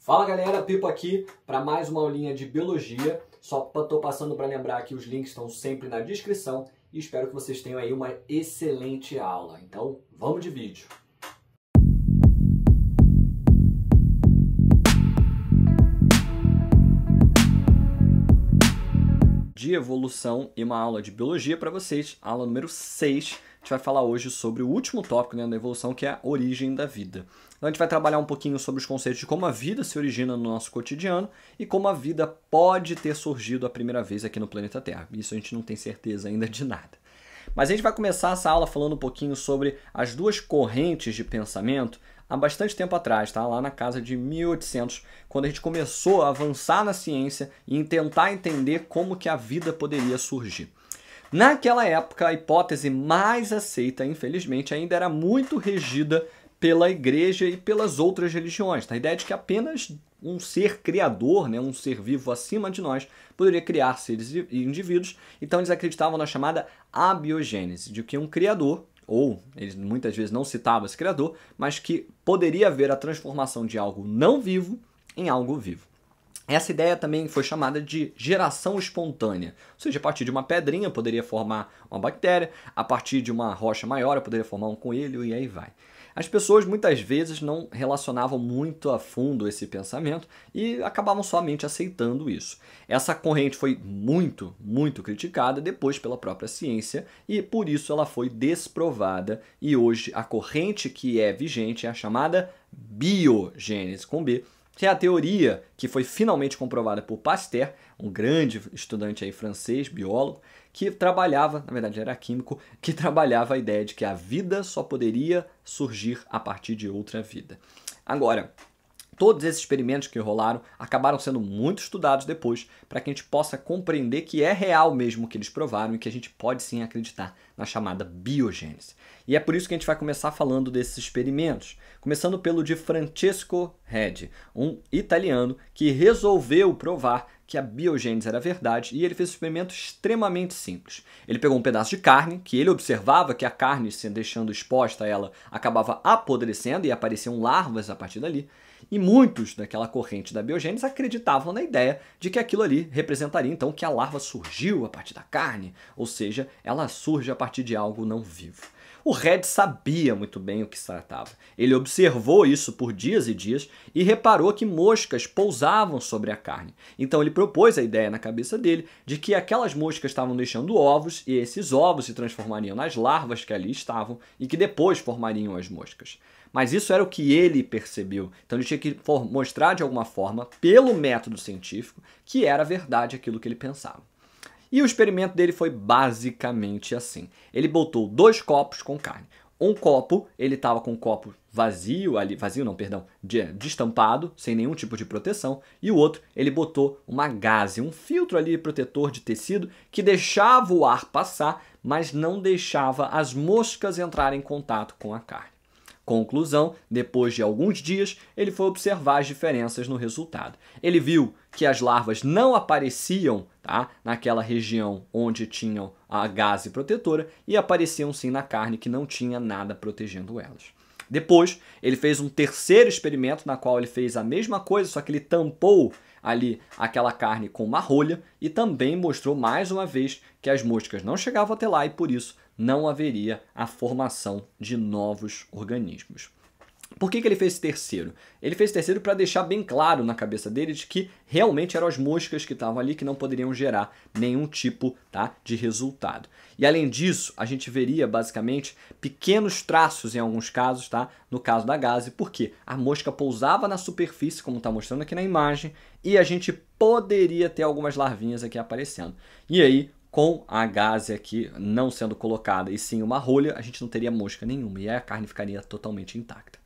Fala galera, Pipo aqui para mais uma aulinha de biologia. Só estou passando para lembrar que os links estão sempre na descrição e espero que vocês tenham aí uma excelente aula. Então, vamos de vídeo. De evolução e uma aula de biologia para vocês, aula número 6. A gente vai falar hoje sobre o último tópico da evolução, que é a origem da vida. Então a gente vai trabalhar um pouquinho sobre os conceitos de como a vida se origina no nosso cotidiano e como a vida pode ter surgido a primeira vez aqui no planeta Terra. Isso a gente não tem certeza ainda de nada. Mas a gente vai começar essa aula falando um pouquinho sobre as duas correntes de pensamento há bastante tempo atrás, tá? Lá na casa de 1800, quando a gente começou a avançar na ciência e em tentar entender como que a vida poderia surgir. Naquela época, a hipótese mais aceita, infelizmente, ainda era muito regida pela igreja e pelas outras religiões. A ideia de que apenas um ser criador, né, um ser vivo acima de nós, poderia criar seres e indivíduos. Então eles acreditavam na chamada abiogênese, de que um criador, ou eles muitas vezes não citavam esse criador, mas que poderia haver a transformação de algo não vivo em algo vivo. Essa ideia também foi chamada de geração espontânea, ou seja, a partir de uma pedrinha poderia formar uma bactéria, a partir de uma rocha maior poderia formar um coelho e aí vai. As pessoas muitas vezes não relacionavam muito a fundo esse pensamento e acabavam somente aceitando isso. Essa corrente foi muito criticada depois pela própria ciência e por isso ela foi desprovada e hoje a corrente que é vigente é a chamada biogênese, com B, que é a teoria que foi finalmente comprovada por Pasteur, um grande estudante aí francês, biólogo, que trabalhava, na verdade era químico, que trabalhava a ideia de que a vida só poderia surgir a partir de outra vida. Agora, todos esses experimentos que rolaram acabaram sendo muito estudados depois para que a gente possa compreender que é real mesmo o que eles provaram e que a gente pode sim acreditar na chamada biogênese. E é por isso que a gente vai começar falando desses experimentos, começando pelo de Francesco Redi, um italiano que resolveu provar que a biogênese era verdade e ele fez um experimento extremamente simples. Ele pegou um pedaço de carne, que ele observava que a carne, se deixando exposta a ela, acabava apodrecendo e apareciam larvas a partir dali. E muitos daquela corrente da biogênese acreditavam na ideia de que aquilo ali representaria então que a larva surgiu a partir da carne, ou seja, ela surge a partir de algo não vivo. O Redi sabia muito bem o que se tratava. Ele observou isso por dias e dias e reparou que moscas pousavam sobre a carne. Então ele propôs a ideia na cabeça dele de que aquelas moscas estavam deixando ovos e esses ovos se transformariam nas larvas que ali estavam e que depois formariam as moscas. Mas isso era o que ele percebeu. Então ele tinha que mostrar de alguma forma, pelo método científico, que era verdade aquilo que ele pensava. E o experimento dele foi basicamente assim. Ele botou 2 copos com carne. Um copo, ele estava com um copo vazio, destampado, sem nenhum tipo de proteção. E o outro, ele botou uma gaze, um filtro ali protetor de tecido que deixava o ar passar, mas não deixava as moscas entrarem em contato com a carne. Conclusão, depois de alguns dias, ele foi observar as diferenças no resultado. Ele viu que as larvas não apareciam, tá, naquela região onde tinham a gaze protetora e apareciam sim na carne que não tinha nada protegendo elas. Depois, ele fez um terceiro experimento na qual ele fez a mesma coisa, só que ele tampou ali aquela carne com uma rolha e também mostrou mais uma vez que as moscas não chegavam até lá e por isso não haveria a formação de novos organismos. Por que ele fez esse terceiro? Ele fez esse terceiro para deixar bem claro na cabeça dele de que realmente eram as moscas que estavam ali que não poderiam gerar nenhum tipo, tá, de resultado. E além disso, a gente veria basicamente pequenos traços em alguns casos, tá? No caso da gaze, porque a mosca pousava na superfície, como está mostrando aqui na imagem, e a gente poderia ter algumas larvinhas aqui aparecendo. E aí, com a gaze aqui não sendo colocada e sim uma rolha, a gente não teria mosca nenhuma e aí a carne ficaria totalmente intacta.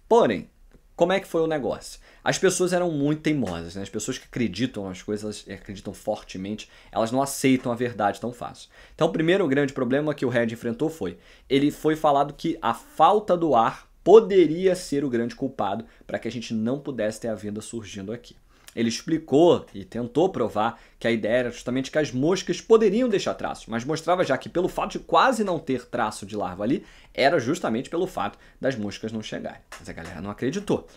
Porém, como é que foi o negócio? As pessoas eram muito teimosas, né? As pessoas que acreditam nas coisas, acreditam fortemente, elas não aceitam a verdade tão fácil. Então, o primeiro grande problema que o Redi enfrentou ele foi falado que a falta do ar poderia ser o grande culpado para que a gente não pudesse ter a vida surgindo aqui. Ele explicou e tentou provar que a ideia era justamente que as moscas poderiam deixar traços, mas mostrava já que pelo fato de quase não ter traço de larva ali, era justamente pelo fato das moscas não chegarem. Mas a galera não acreditou.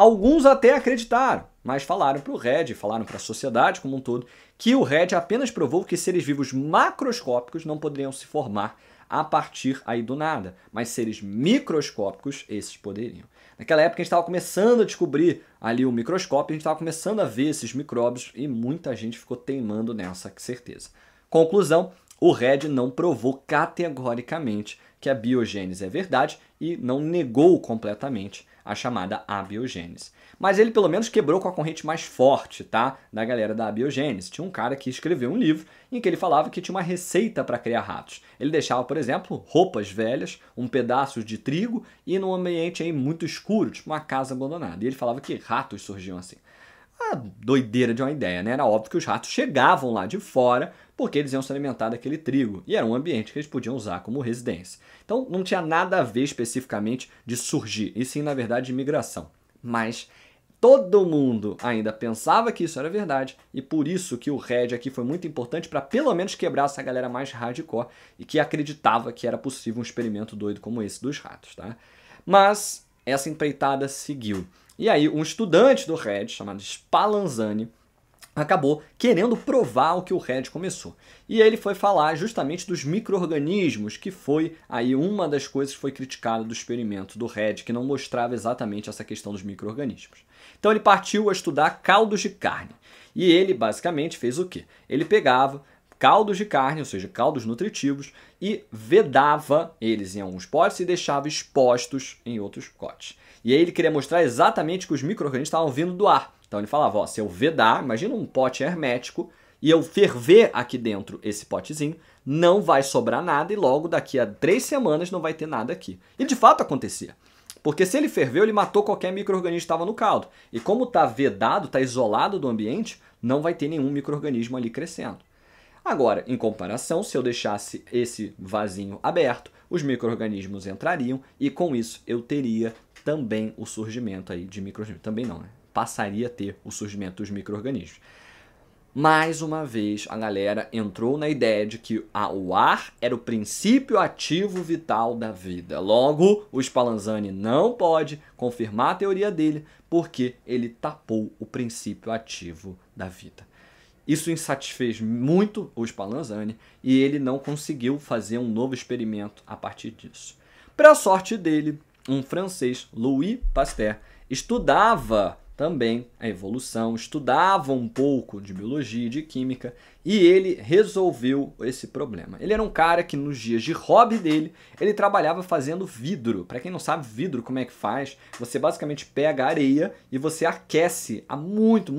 Alguns até acreditaram, mas falaram para o Red, falaram para a sociedade como um todo, que o Red apenas provou que seres vivos macroscópicos não poderiam se formar a partir aí do nada, mas seres microscópicos, esses poderiam. Naquela época a gente estava começando a descobrir ali o microscópio, a gente estava começando a ver esses micróbios e muita gente ficou teimando nessa certeza. Conclusão, o Red não provou categoricamente que a biogênese é verdade e não negou completamente a chamada abiogênese. Mas ele pelo menos quebrou com a corrente mais forte, tá, da galera da abiogênese. Tinha um cara que escreveu um livro em que ele falava que tinha uma receita para criar ratos. Ele deixava, por exemplo, roupas velhas, um pedaço de trigo e num ambiente aí muito escuro, tipo uma casa abandonada. E ele falava que ratos surgiam assim. A doideira de uma ideia, né? Era óbvio que os ratos chegavam lá de fora porque eles iam se alimentar daquele trigo. E era um ambiente que eles podiam usar como residência. Então não tinha nada a ver especificamente de surgir, e sim, na verdade, de migração. Mas todo mundo ainda pensava que isso era verdade, e por isso que o Red aqui foi muito importante para pelo menos quebrar essa galera mais hardcore e que acreditava que era possível um experimento doido como esse dos ratos, tá? Mas essa empreitada seguiu. E aí um estudante do Red, chamado Spallanzani, acabou querendo provar o que o Red começou. E ele foi falar justamente dos micro-organismos, que foi aí uma das coisas que foi criticada do experimento do Red, que não mostrava exatamente essa questão dos micro-organismos. Então ele partiu a estudar caldos de carne. E ele basicamente fez o quê? Ele pegava caldos de carne, ou seja, caldos nutritivos, e vedava eles em alguns potes e deixava expostos em outros potes. E aí ele queria mostrar exatamente que os micro-organismos estavam vindo do ar. Então ele falava, ó, se eu vedar, imagina um pote hermético, e eu ferver aqui dentro esse potezinho, não vai sobrar nada e logo daqui a 3 semanas não vai ter nada aqui. E de fato acontecia. Porque se ele ferveu, ele matou qualquer micro-organismo que estava no caldo. E como está vedado, está isolado do ambiente, não vai ter nenhum micro-organismo ali crescendo. Agora, em comparação, se eu deixasse esse vasinho aberto, os micro-organismos entrariam e com isso eu teria também o surgimento aí de micro-organismos. Também não, né? Passaria a ter o surgimento dos micro-organismos. Mais uma vez, a galera entrou na ideia de que o ar era o princípio ativo vital da vida. Logo, o Spallanzani não pode confirmar a teoria dele porque ele tapou o princípio ativo da vida. Isso insatisfez muito o Spallanzani e ele não conseguiu fazer um novo experimento a partir disso. Para a sorte dele, um francês, Louis Pasteur, estudava também a evolução, estudava um pouco de biologia e de química e ele resolveu esse problema. Ele era um cara que nos dias de hobby dele, ele trabalhava fazendo vidro. Para quem não sabe vidro, como é que faz? Você basicamente pega a areia e você aquece a muito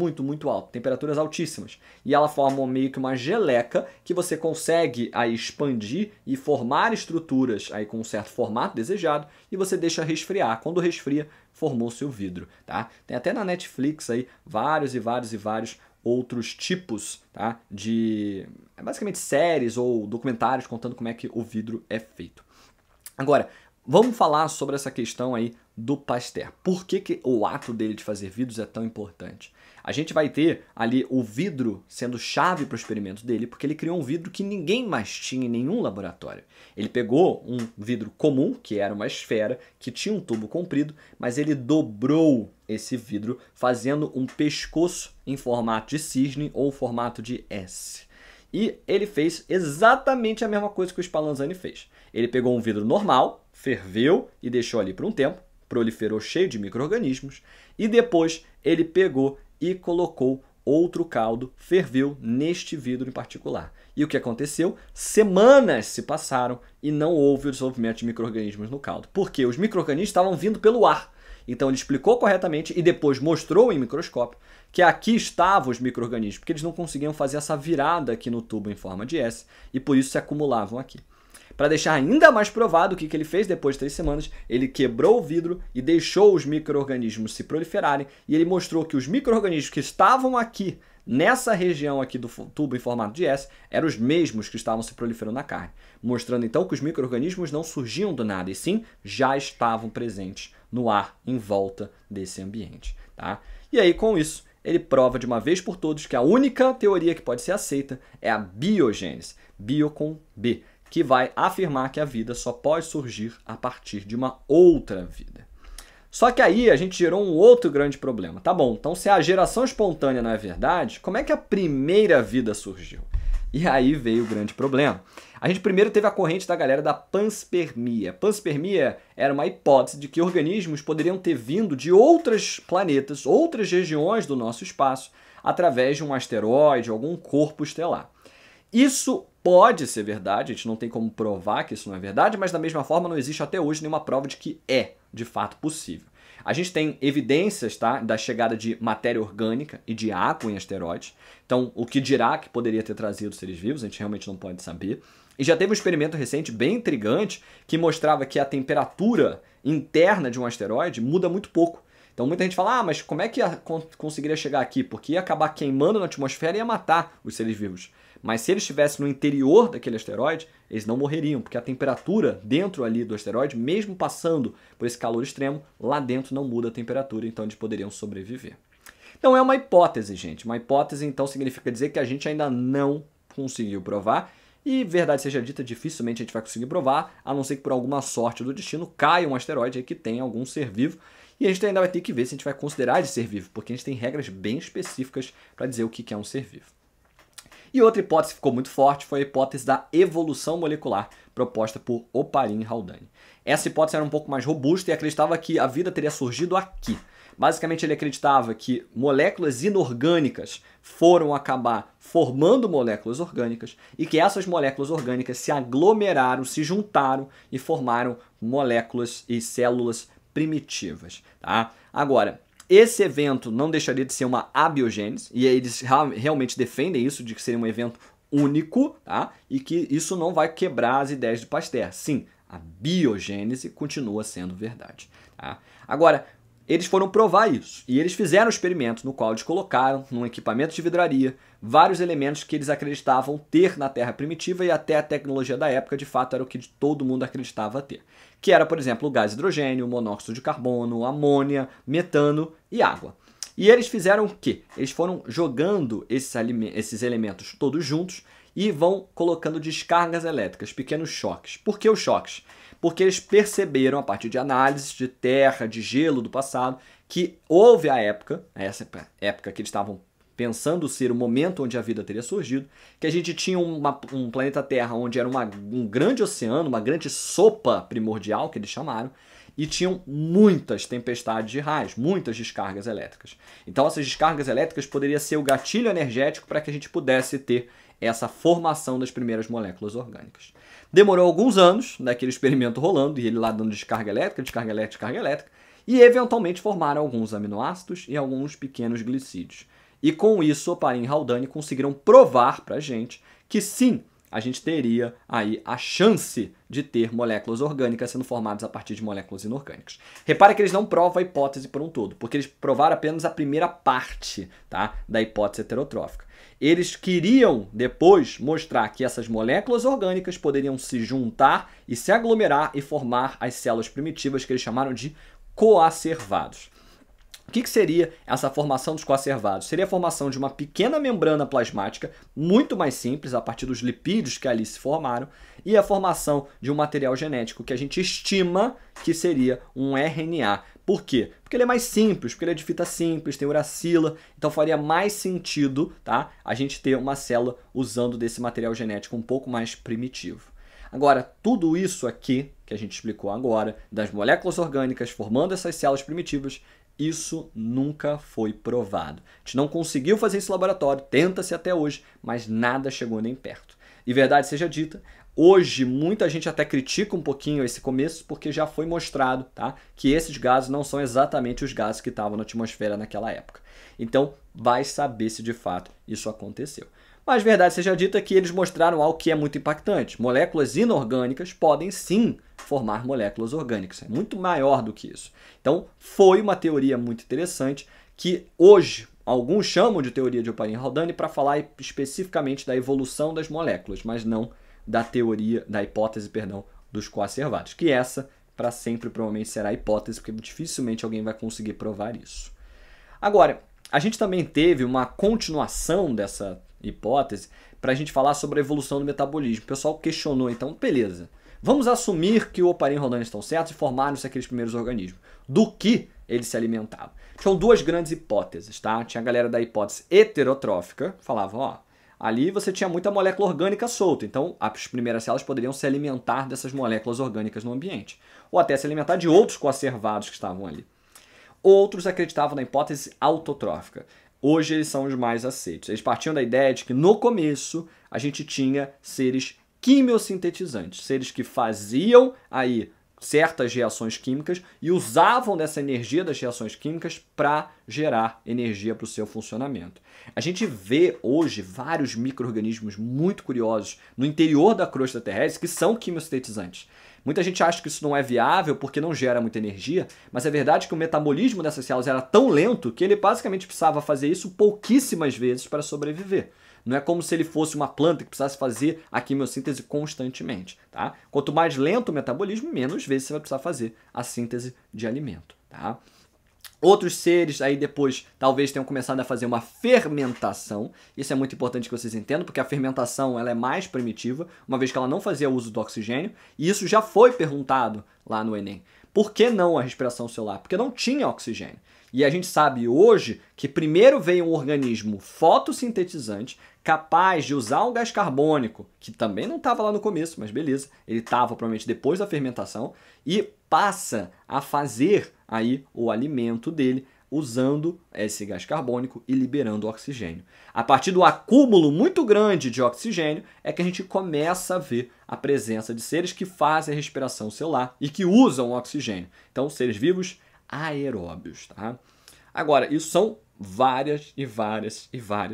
alto, temperaturas altíssimas. E ela forma meio que uma geleca que você consegue aí expandir e formar estruturas aí com um certo formato desejado e você deixa resfriar. Quando resfria, formou-se o vidro, tá? Tem até na Netflix aí vários outros tipos, tá? De basicamente séries ou documentários contando como é que o vidro é feito. Agora, vamos falar sobre essa questão aí do Pasteur. Por que o ato dele de fazer vidros é tão importante? A gente vai ter ali o vidro sendo chave para o experimento dele, porque ele criou um vidro que ninguém mais tinha em nenhum laboratório. Ele pegou um vidro comum, que era uma esfera, que tinha um tubo comprido, mas ele dobrou esse vidro, fazendo um pescoço em formato de cisne ou formato de S. E ele fez exatamente a mesma coisa que o Spallanzani fez. Ele pegou um vidro normal, ferveu e deixou ali por um tempo, proliferou cheio de micro-organismos, e depois ele pegou e colocou outro caldo, ferveu neste vidro em particular. E o que aconteceu? Semanas se passaram e não houve o desenvolvimento de micro-organismos no caldo. Porque os micro-organismos estavam vindo pelo ar. Então ele explicou corretamente e depois mostrou em microscópio que aqui estavam os micro-organismos, porque eles não conseguiam fazer essa virada aqui no tubo em forma de S e por isso se acumulavam aqui. Para deixar ainda mais provado o que ele fez depois de 3 semanas, ele quebrou o vidro e deixou os micro-organismos se proliferarem e ele mostrou que os micro-organismos que estavam aqui, nessa região aqui do tubo em formato de S, eram os mesmos que estavam se proliferando na carne, mostrando então que os micro-organismos não surgiam do nada e sim já estavam presentes no ar em volta desse ambiente. Tá? E aí com isso, ele prova de uma vez por todas que a única teoria que pode ser aceita é a biogênese, bio com B, que vai afirmar que a vida só pode surgir a partir de uma outra vida. Só que aí a gente gerou um outro grande problema. Tá bom, então se a geração espontânea não é verdade, como é que a primeira vida surgiu? E aí veio o grande problema. A gente primeiro teve a corrente da galera da panspermia. Panspermia era uma hipótese de que organismos poderiam ter vindo de outros planetas, outras regiões do nosso espaço, através de um asteroide, algum corpo estelar. Isso pode ser verdade, a gente não tem como provar que isso não é verdade, mas da mesma forma não existe até hoje nenhuma prova de que é, de fato, possível. A gente tem evidências, tá, da chegada de matéria orgânica e de água em asteroides. Então, o que dirá que poderia ter trazido seres vivos, a gente realmente não pode saber. E já teve um experimento recente bem intrigante que mostrava que a temperatura interna de um asteroide muda muito pouco. Então muita gente fala, mas como é que conseguiria chegar aqui? Porque ia acabar queimando na atmosfera e ia matar os seres vivos. Mas se eles estivessem no interior daquele asteroide, eles não morreriam, porque a temperatura dentro ali do asteroide, mesmo passando por esse calor extremo, lá dentro não muda a temperatura, então eles poderiam sobreviver. Então é uma hipótese, gente. Uma hipótese, então, significa dizer que a gente ainda não conseguiu provar. E, verdade seja dita, dificilmente a gente vai conseguir provar, a não ser que por alguma sorte do destino caia um asteroide aí que tenha algum ser vivo. E a gente ainda vai ter que ver se a gente vai considerar ele ser vivo, porque a gente tem regras bem específicas para dizer o que é um ser vivo. E outra hipótese que ficou muito forte foi a hipótese da evolução molecular, proposta por Oparin Haldane. Essa hipótese era um pouco mais robusta e acreditava que a vida teria surgido aqui. Basicamente, ele acreditava que moléculas inorgânicas foram acabar formando moléculas orgânicas e que essas moléculas orgânicas se aglomeraram, se juntaram e formaram moléculas e células primitivas. Tá? Agora, esse evento não deixaria de ser uma abiogênese, e eles realmente defendem isso, de que seria um evento único, tá? E que isso não vai quebrar as ideias de Pasteur. Sim, a biogênese continua sendo verdade. Tá? Agora, eles foram provar isso, e eles fizeram um experimento no qual eles colocaram num equipamento de vidraria vários elementos que eles acreditavam ter na Terra primitiva, e até a tecnologia da época de fato era o que todo mundo acreditava ter. Que era, por exemplo, o gás hidrogênio, o monóxido de carbono, amônia, metano e água. E eles fizeram o quê? Eles foram jogando esses elementos todos juntos e vão colocando descargas elétricas, pequenos choques. Por que os choques? Porque eles perceberam, a partir de análises de terra, de gelo do passado, que houve essa época que eles estavam pensando ser o momento onde a vida teria surgido, que a gente tinha um planeta Terra onde era um grande oceano, uma grande sopa primordial, que eles chamaram, e tinham muitas tempestades de raios, muitas descargas elétricas. Então essas descargas elétricas poderiam ser o gatilho energético para que a gente pudesse ter essa formação das primeiras moléculas orgânicas. Demorou alguns anos, daquele experimento rolando, e ele lá dando descarga elétrica, descarga elétrica, descarga elétrica, e eventualmente formaram alguns aminoácidos e alguns pequenos glicídios. E com isso, Oparin e Haldane conseguiram provar para a gente que sim, a gente teria aí a chance de ter moléculas orgânicas sendo formadas a partir de moléculas inorgânicas. Repara que eles não provam a hipótese por um todo, porque eles provaram apenas a primeira parte, tá, da hipótese heterotrófica. Eles queriam depois mostrar que essas moléculas orgânicas poderiam se juntar e se aglomerar e formar as células primitivas que eles chamaram de coacervados. O que seria essa formação dos coacervados? Seria a formação de uma pequena membrana plasmática, muito mais simples, a partir dos lipídios que ali se formaram, e a formação de um material genético que a gente estima que seria um RNA. Por quê? Porque ele é mais simples, porque ele é de fita simples, tem uracila, então faria mais sentido, tá, a gente ter uma célula usando desse material genético um pouco mais primitivo. Agora, tudo isso aqui, que a gente explicou agora, das moléculas orgânicas formando essas células primitivas, isso nunca foi provado. A gente não conseguiu fazer esse laboratório, tenta-se até hoje, mas nada chegou nem perto. E verdade seja dita, hoje muita gente até critica um pouquinho esse começo, porque já foi mostrado, tá, que esses gases não são exatamente os gases que estavam na atmosfera naquela época. Então, vai saber se de fato isso aconteceu. Mas verdade seja dita que eles mostraram algo que é muito impactante. Moléculas inorgânicas podem sim formar moléculas orgânicas. É muito maior do que isso. Então, foi uma teoria muito interessante que hoje alguns chamam de teoria de Oparin Haldane para falar especificamente da evolução das moléculas, mas não da hipótese dos coacervados. Que essa, para sempre, provavelmente será a hipótese, porque dificilmente alguém vai conseguir provar isso. Agora, a gente também teve uma continuação dessa hipótese para a gente falar sobre a evolução do metabolismo. O pessoal questionou, então, beleza, Vamos assumir que o Oparin e o Rhodânia estão certos e formaram-se aqueles primeiros organismos. Do que eles se alimentavam? Tinham duas grandes hipóteses, tá? Tinha a galera da hipótese heterotrófica, falava, ó, ali você tinha muita molécula orgânica solta, então as primeiras células poderiam se alimentar dessas moléculas orgânicas no ambiente, ou até se alimentar de outros coacervados que estavam ali. Outros acreditavam na hipótese autotrófica. Hoje eles são os mais aceitos. Eles partiam da ideia de que no começo a gente tinha seres quimiosintetizantes, seres que faziam aí certas reações químicas e usavam dessa energia das reações químicas para gerar energia para o seu funcionamento. A gente vê hoje vários micro-organismos muito curiosos no interior da crosta terrestre que são quimiosintetizantes. Muita gente acha que isso não é viável porque não gera muita energia, mas é verdade que o metabolismo dessas células era tão lento que ele basicamente precisava fazer isso pouquíssimas vezes para sobreviver. Não é como se ele fosse uma planta que precisasse fazer a quimiossíntese constantemente, tá? Quanto mais lento o metabolismo, menos vezes você vai precisar fazer a síntese de alimento, tá? Outros seres aí depois talvez tenham começado a fazer uma fermentação. Isso é muito importante que vocês entendam, porque a fermentação ela é mais primitiva, uma vez que ela não fazia uso do oxigênio, e isso já foi perguntado lá no Enem. Por que não a respiração celular? Porque não tinha oxigênio. E a gente sabe hoje que primeiro veio um organismo fotossintetizante capaz de usar um gás carbônico, que também não estava lá no começo, mas beleza, ele estava provavelmente depois da fermentação, e passa a fazer aí o alimento dele usando esse gás carbônico e liberando oxigênio. A partir do acúmulo muito grande de oxigênio é que a gente começa a ver a presença de seres que fazem a respiração celular e que usam oxigênio. Então, seres vivos aeróbios, tá? Agora, isso são várias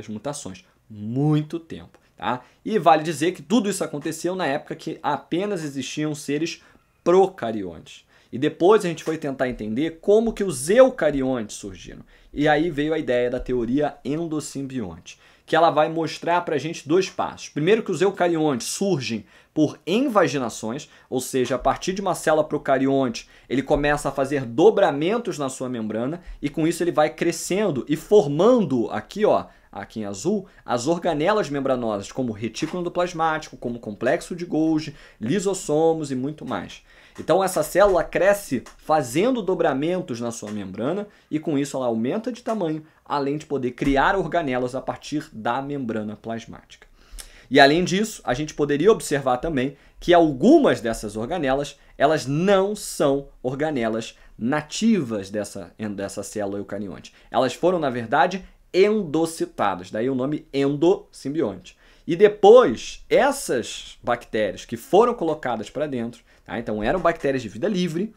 mutações. Muito tempo, tá? E vale dizer que tudo isso aconteceu na época que apenas existiam seres procariontes. E depois a gente foi tentar entender como que os eucariontes surgiram. E aí veio a ideia da teoria endosimbionte, que ela vai mostrar para a gente dois passos. Primeiro, que os eucariontes surgem por invaginações, ou seja, a partir de uma célula procarionte, ele começa a fazer dobramentos na sua membrana e com isso ele vai crescendo e formando aqui, ó, aqui em azul, as organelas membranosas, como retículo endoplasmático, como complexo de Golgi, lisossomos e muito mais. Então essa célula cresce fazendo dobramentos na sua membrana e com isso ela aumenta de tamanho, além de poder criar organelas a partir da membrana plasmática. E além disso, a gente poderia observar também que algumas dessas organelas, elas não são organelas nativas dessa célula eucarionte. Elas foram, na verdade, endocitadas, daí o nome endosimbionte. E depois, essas bactérias que foram colocadas para dentro, tá? Então eram bactérias de vida livre,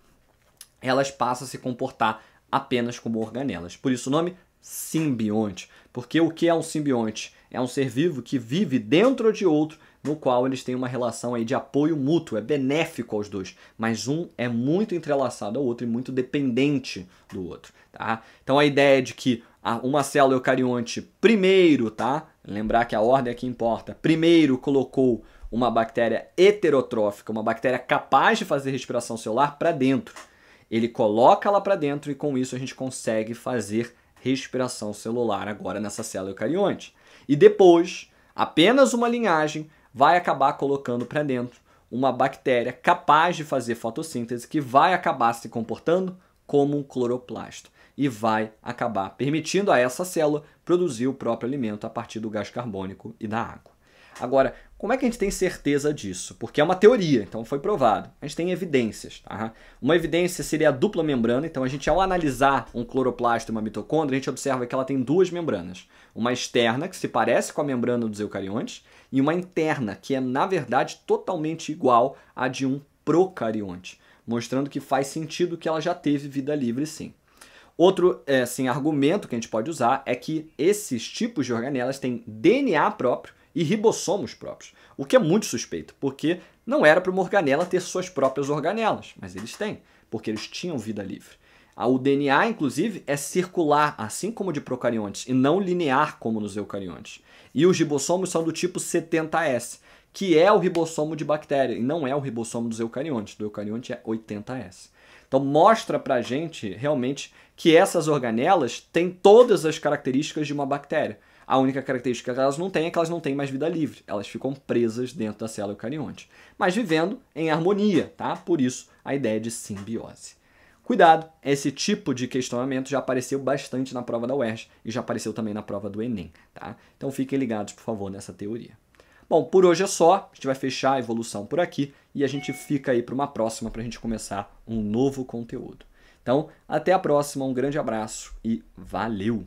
elas passam a se comportar apenas como organelas. Por isso o nome simbionte. Porque o que é um simbionte? É um ser vivo que vive dentro de outro, no qual eles têm uma relação aí de apoio mútuo, é benéfico aos dois, mas um é muito entrelaçado ao outro e muito dependente do outro, tá? Então a ideia de que uma célula eucarionte primeiro, tá? Lembrar que a ordem é que importa, primeiro colocou uma bactéria heterotrófica, uma bactéria capaz de fazer respiração celular para dentro. Ele coloca ela para dentro e com isso a gente consegue fazer respiração celular agora nessa célula eucarionte. E depois, apenas uma linhagem vai acabar colocando para dentro uma bactéria capaz de fazer fotossíntese que vai acabar se comportando como um cloroplasto e vai acabar permitindo a essa célula produzir o próprio alimento a partir do gás carbônico e da água. Agora, como é que a gente tem certeza disso? Porque é uma teoria, então foi provado. A gente tem evidências. Tá? Uma evidência seria a dupla membrana. Então, a gente, ao analisar um cloroplasto e uma mitocôndria, a gente observa que ela tem duas membranas. Uma externa, que se parece com a membrana dos eucariontes, e uma interna, que é, na verdade, totalmente igual à de um procarionte, mostrando que faz sentido que ela já teve vida livre, sim. Outro argumento que a gente pode usar é que esses tipos de organelas têm DNA próprio e ribossomos próprios, o que é muito suspeito, porque não era para uma organela ter suas próprias organelas, mas eles têm, porque eles tinham vida livre. O DNA, inclusive, é circular, assim como o de procariontes, e não linear como nos eucariontes. E os ribossomos são do tipo 70S, que é o ribossomo de bactéria, e não é o ribossomo dos eucariontes. Do eucarionte é 80S. Então mostra pra gente, realmente, que essas organelas têm todas as características de uma bactéria. A única característica que elas não têm é que elas não têm mais vida livre. Elas ficam presas dentro da célula eucarionte, mas vivendo em harmonia, tá? Por isso a ideia de simbiose. Cuidado, esse tipo de questionamento já apareceu bastante na prova da UERJ e já apareceu também na prova do Enem, tá? Então fiquem ligados, por favor, nessa teoria. Bom, por hoje é só. A gente vai fechar a evolução por aqui e a gente fica aí para uma próxima para a gente começar um novo conteúdo. Então, até a próxima, um grande abraço e valeu!